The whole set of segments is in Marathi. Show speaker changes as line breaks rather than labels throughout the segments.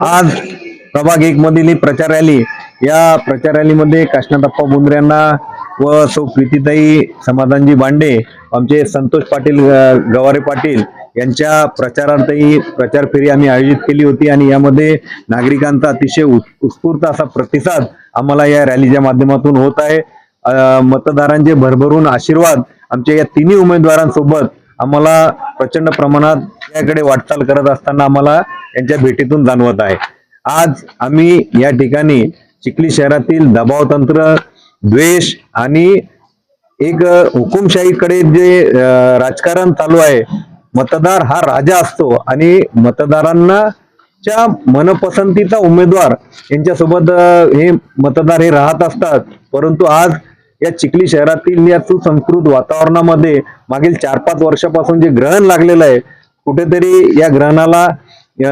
आज प्रभाग 1 मधील ही प्रचार रॅली, या प्रचार रॅलीमध्ये काशीनाथप्पा बोंद्रे यांना व सौ प्रीतीताई समाधानजी बांडे, आमचे संतोष पाटील गवारे पाटील यांच्या प्रचारार्थही प्रचार फेरी आम्ही आयोजित केली होती आणि यामध्ये नागरिकांचा अतिशय उत्स्फूर्त असा प्रतिसाद आम्हाला या रॅलीच्या माध्यमातून होत आहे। मतदारांचे भरभरून आशीर्वाद आमच्या या तिन्ही उमेदवारांसोबत आम्हाला प्रचंड प्रमाणात याकडे वाटचाल करत असताना आम्हाला यांच्या भेटीतून जाणवत आहे। आज आम्ही या ठिकाणी चिखली शहरातील दबाव तंत्र, द्वेष आणि एक हुकुमशाहीकडे जे राजकारण चालू आहे, मतदार हा राजा असतो आणि मतदारांना च्या मनपसंतीचा उमेदवार यांच्यासोबत हे मतदार हे राहत असतात। परंतु आज या चिखली शहरातील या सुसंस्कृत वातावरणामध्ये मागील 4-5 वर्षापासून जे ग्रहण लागलेलं आहे, कुठेतरी या ग्रहणाला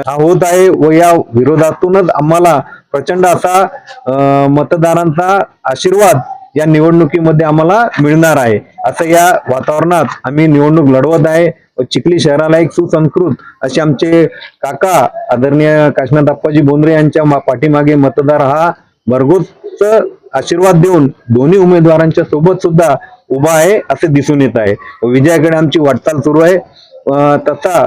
होत आहे व या विरोधातूनच आम्हाला प्रचंड असा मतदारांचा आशीर्वाद या निवडणुकीमध्ये आम्हाला मिळणार आहे। असं या वातावरणात आम्ही निवडणूक लढवत आहे। चिखली शहराला एक सुसंस्कृत असे आमचे काका आदरणीय काशीनाथप्पाजी बोंद्रे यांच्या पाठीमागे मतदार हा भरघोस आशीर्वाद देऊन दोन्ही उमेदवारांच्या सोबत सुद्धा उभा आहे असे दिसून येत आहे। विजयाकडे आमची वाटचाल सुरू आहे। तसा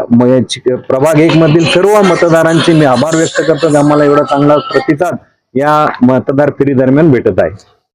प्रभाग 1 मधील सर्व मतदारांचे मी आभार व्यक्त करतो, आम्हाला एवढा चांगला प्रतिसाद या मतदार फेरी दरम्यान भेटत आहे।